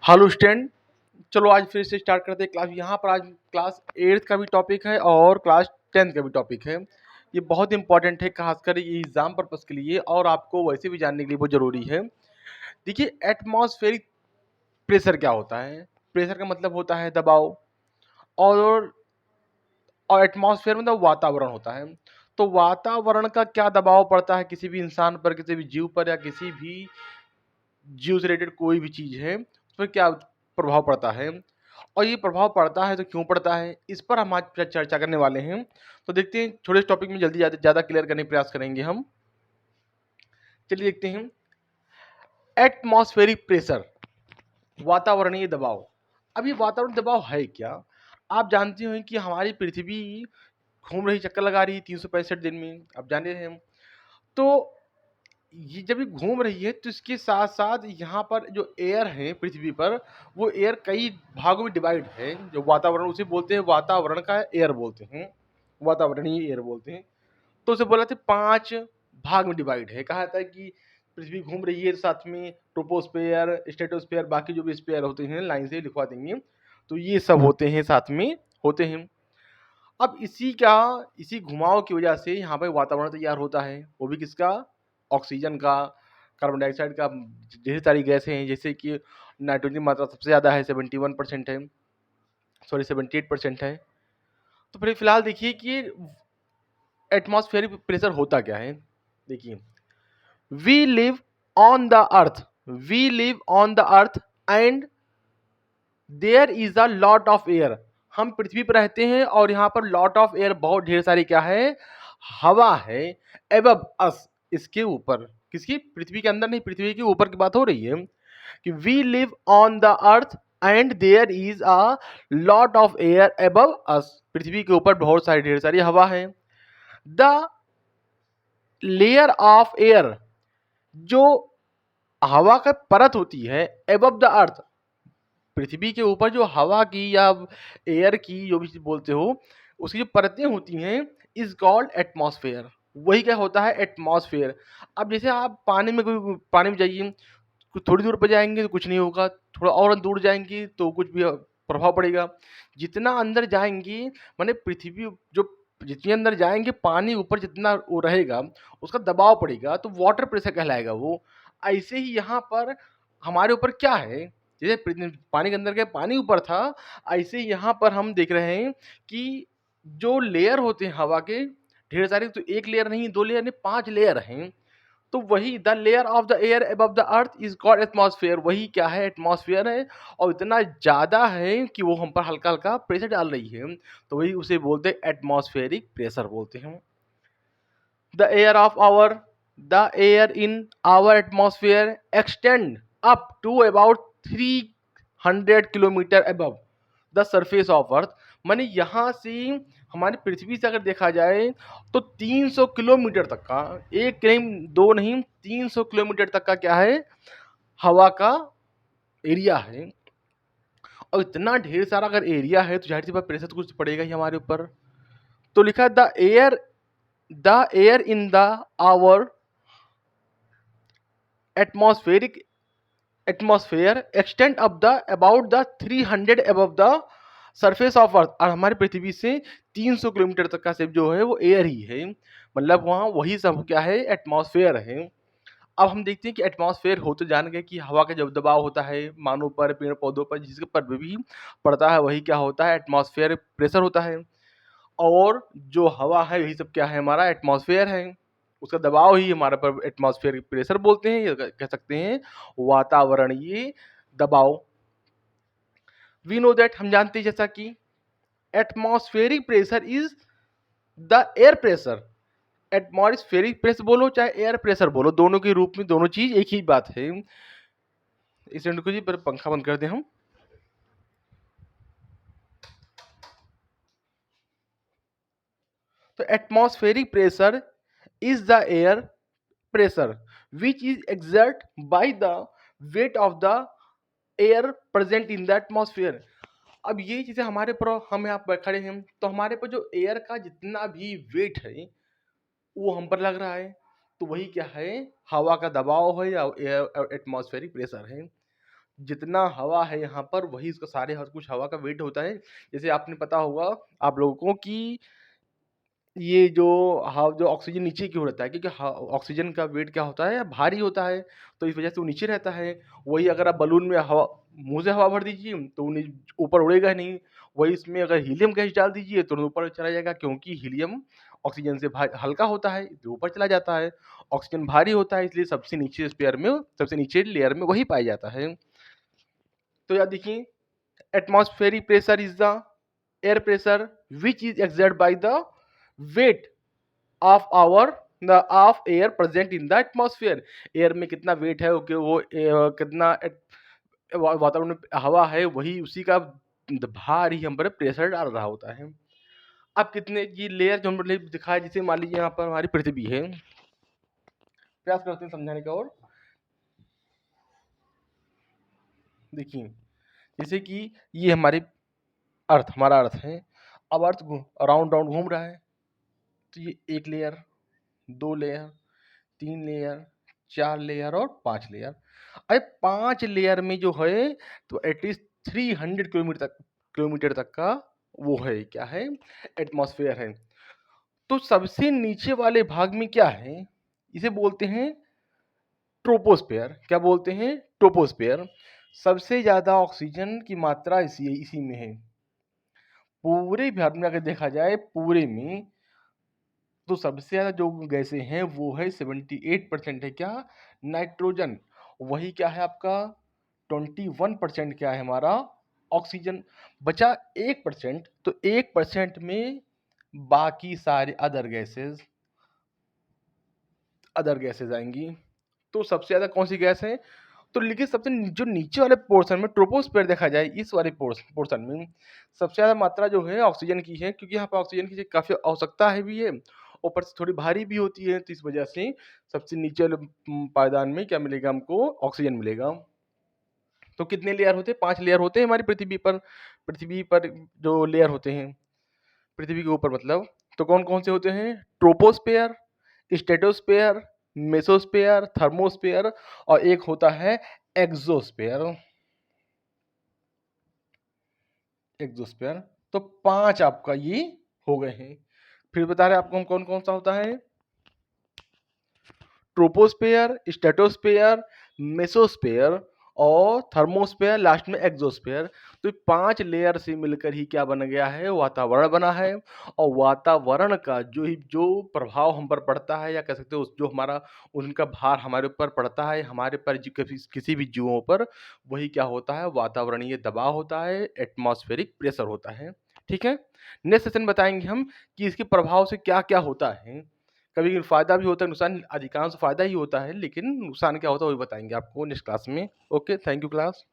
Hello student. चलो आज फिर से स्टार्ट करते हैं क्लास। यहाँ पर आज क्लास 8th का भी टॉपिक है और क्लास 10th का भी टॉपिक है। ये बहुत इंपॉर्टेंट है, खासकर ये एग्जाम पर्पस के लिए और आपको वैसे भी जानने के लिए बहुत ज़रूरी है। देखिए, एटमॉस्फेरिक प्रेशर क्या होता है। प्रेशर का मतलब होता है दबाव, और एटमॉस्फेयर मतलब वातावरण होता है। तो वातावरण का क्या दबाव पड़ता है किसी भी इंसान पर, किसी भी जीव पर, या किसी भी जीव से रिलेटेड कोई भी चीज़ है उस पर क्या प्रभाव पड़ता है, और ये प्रभाव पड़ता है तो क्यों पड़ता है, इस पर हम आज चर्चा करने वाले हैं। तो देखते हैं, छोटे से टॉपिक में जल्दी ज़्यादा क्लियर करने का प्रयास करेंगे हम। चलिए देखते हैं। एटमॉस्फेरिक प्रेशर, वातावरणीय दबाव। अब ये वातावरण दबाव है क्या। आप जानते हो कि हमारी पृथ्वी घूम रही, चक्कर लगा रही 365 दिन में, आप जान रहे हैं। तो ये जब ये घूम रही है तो इसके साथ साथ यहाँ पर जो एयर है पृथ्वी पर, वो एयर कई भागों में डिवाइड है। जो वातावरण, उसे बोलते हैं वातावरण का एयर बोलते हैं, वातावरणीय एयर बोलते हैं। तो उसे बोला था 5 भाग में डिवाइड है। कहा जाता है कि पृथ्वी घूम रही है, साथ में ट्रोपोस्फेयर, स्ट्रेटोस्फेयर, बाकी जो भी स्पेयर होते हैं लाइन से लिखवा देंगे। तो ये सब होते हैं, साथ में होते हैं। अब इसी घुमाव की वजह से यहाँ पर वातावरण तैयार होता है। वो भी किसका, ऑक्सीजन का, कार्बन डाइऑक्साइड का, ढेर सारी गैसें हैं। जैसे कि नाइट्रोजन की मात्रा सबसे ज़्यादा है, 71% है, सॉरी 78% है। तो फिर फिलहाल देखिए कि एटमॉस्फेरिक प्रेशर होता क्या है। देखिए, we live on the earth, we live on the earth and there is a lot of air. हम पृथ्वी पर रहते हैं और यहाँ पर लॉट ऑफ एयर, बहुत ढेर सारी क्या है, हवा है। एबव अस, इसके ऊपर, किसकी, पृथ्वी के अंदर नहीं, पृथ्वी के ऊपर की बात हो रही है कि we live on the earth and there is a lot of air above us. पृथ्वी के ऊपर बहुत सारी, ढेर सारी हवा है। द लेयर ऑफ एयर, जो हवा का परत होती है एबव द अर्थ, पृथ्वी के ऊपर जो हवा की या एयर की, जो भी बोलते हो, उसकी जो परतें होती हैं, इज कॉल्ड एटमॉस्फेयर। वही क्या होता है, एटमॉस्फेयर। अब जैसे आप पानी में जाइए, कुछ थोड़ी दूर पर जाएंगे तो कुछ नहीं होगा, थोड़ा और दूर जाएंगे तो कुछ भी प्रभाव पड़ेगा। जितना अंदर जाएंगे, माने पृथ्वी जो, जितने अंदर जाएंगे पानी ऊपर जितना वो रहेगा, उसका दबाव पड़ेगा, तो वाटर प्रेशर कहलाएगा वो। ऐसे ही यहाँ पर हमारे ऊपर क्या है, जैसे पानी के अंदर गए, पानी ऊपर था, ऐसे ही यहाँ पर हम देख रहे हैं कि जो लेयर होते हैं हवा के, ढेर सारे, तो एक लेयर नहीं, 2 लेयर नहीं, 5 लेयर हैं। तो वही the layer of the air above the earth is called atmosphere. वही क्या है, एटमॉस्फेयर है। और इतना ज़्यादा है कि वो हम पर हल्का हल्का प्रेशर डाल रही है, तो वही उसे बोलते हैं एटमॉस्फेरिक प्रेशर बोलते हैं। The air of our, the air in our atmosphere extend up to about 300 kilometre above the surface of earth. माने यहाँ से, हमारी पृथ्वी से अगर देखा जाए तो 300 किलोमीटर तक का, एक नहीं, दो नहीं, 300 किलोमीटर तक का क्या है, हवा का एरिया है। और इतना ढेर सारा अगर एरिया है तो जाहिर सी बात प्रेशर तो कुछ पड़ेगा ही हमारे ऊपर। तो लिखा the air in the our atmospheric atmosphere extend up the about the 300 above the surface of earth. और हमारी पृथ्वी से 300 किलोमीटर तक का सिर्फ जो है वो एयर ही है, मतलब वहाँ वही सब क्या है, एटमॉस्फेयर है। अब हम देखते हैं कि एटमॉस्फेयर हो तो जान गए कि हवा का जब दबाव होता है मानव पर, पेड़ पौधों पर, जिसके पर भी पड़ता है, वही क्या होता है, एटमॉस्फेयर प्रेशर होता है। और जो हवा है यही सब क्या है, हमारा एटमॉस्फेयर है। उसका दबाव ही हमारे पर एटमॉस्फेयर प्रेशर बोलते हैं, या कह सकते हैं वातावरणीय दबाव। वी नो दैट, हम जानते हैं जैसा कि atmospheric pressure is the air pressure. Atmospheric pressure बोलो चाहे एयर प्रेशर बोलो, दोनों के रूप में दोनों चीज एक ही बात है। इस को जी पर पंखा बंद कर दें हम। तो atmospheric pressure is the air pressure which is exert by the weight of the air present in the atmosphere। अब ये चीजें हमारे पर, हम यहाँ पर खड़े हैं तो हमारे पर जो एयर का जितना भी वेट है वो हम पर लग रहा है। तो वही क्या है, हवा का दबाव है या एटमॉस्फेरिक प्रेशर है। जितना हवा है यहाँ पर वही इसका सारे हर कुछ हवा का वेट होता है। जैसे आपने पता होगा आप लोगों को कि ये जो ऑक्सीजन नीचे क्यों रहता है, क्योंकि ऑक्सीजन का वेट क्या होता है, भारी होता है, तो इस वजह से वो नीचे रहता है। वही अगर आप बलून में हवा मुंह से हवा भर दीजिए तो वो ऊपर उड़ेगा नहीं। वही इसमें अगर हीलियम गैस डाल दीजिए तो ऊपर चला जाएगा, क्योंकि हीलियम ऑक्सीजन से हल्का होता है तो ऊपर चला जाता है। ऑक्सीजन भारी होता है, इसलिए सबसे नीचे स्पेयर में, सबसे नीचे लेयर में वही पाया जाता है। तो याद देखिए, atmospheric pressure is the air pressure which is exerted by the weight of of air present in the atmosphere। Air में कितना वेट है, ओके, वो कितना वातावरण में हवा है, वही उसी का भार ही हम पर प्रेशर डाल रहा होता है। अब कितने ये लेयर जो हमने दिखाया, जैसे मान लीजिए यहाँ पर हमारी पृथ्वी है, प्रयास करते हैं समझाने का। और देखिए, जैसे कि ये हमारा अर्थ है। अब अर्थ राउंड राउंड घूम रहा है, तो ये 1 लेयर, 2 लेयर, 3 लेयर, 4 लेयर और 5 लेयर। अरे 5 लेयर में जो है तो एटलीस्ट 300 किलोमीटर तक का वो है, क्या है, एटमॉस्फेयर है। तो सबसे नीचे वाले भाग में क्या है, इसे बोलते हैं ट्रोपोस्फेयर। क्या बोलते हैं? ट्रोपोस्फेयर। सबसे ज्यादा ऑक्सीजन की मात्रा इसी में है। पूरे भारत में अगर देखा जाए, पूरे में तो सबसे ज़्यादा जो गैसें हैं वो है 78% है, क्या, नाइट्रोजन। वही क्या है आपका 21% क्या है हमारा, ऑक्सीजन। बचा 1%, तो 1% में बाकी सारे अदर गैसेज आएंगी। तो सबसे ज़्यादा कौन सी गैस है, तो लेकिन सबसे जो नीचे वाले पोर्शन में ट्रोपोस्फेयर देखा जाए, इस वाले पोर्शन में सबसे ज़्यादा मात्रा जो है ऑक्सीजन की है, क्योंकि यहाँ पर ऑक्सीजन की काफ़ी आवश्यकता है भी है, ऊपर से थोड़ी भारी भी होती है, तो इस वजह से सबसे नीचे वाले पायदान में क्या मिलेगा हमको, ऑक्सीजन मिलेगा। तो कितने लेयर होते हैं? 5 लेयर होते हैं हमारी पृथ्वी पर जो लेयर होते हैं पृथ्वी के ऊपर, मतलब तो कौन कौन से होते हैं, ट्रोपोस्फेयर, स्ट्रेटोस्फेयर, मेसोस्फेयर, थर्मोस्फेयर और एक होता है एक्सोस्फेयर। तो 5 आपका ये हो गए हैं। फिर बता रहे आपको हम कौन कौन सा होता है, ट्रोपोस्फेयर, स्ट्रेटोस्फेयर, मेसोस्फेयर और थर्मोस्फेयर, लास्ट में एक्सोस्फेयर। तो 5 लेयर से मिलकर ही क्या बन गया है, वातावरण बना है। और वातावरण का जो प्रभाव हम पर पड़ता है, या कह सकते हो जो हमारा उनका भार हमारे ऊपर पड़ता है, हमारे पर किसी भी जीवों पर, वही क्या होता है, वातावरणीय दबाव होता है, एटमॉस्फेरिक प्रेशर होता है। ठीक है, नेक्स्ट सेशन बताएंगे हम कि इसके प्रभाव से क्या क्या होता है। कभी फायदा भी होता है, नुकसान, अधिकांश फायदा ही होता है, लेकिन नुकसान क्या होता है वही बताएंगे आपको नेक्स्ट क्लास में। Okay, thank you class.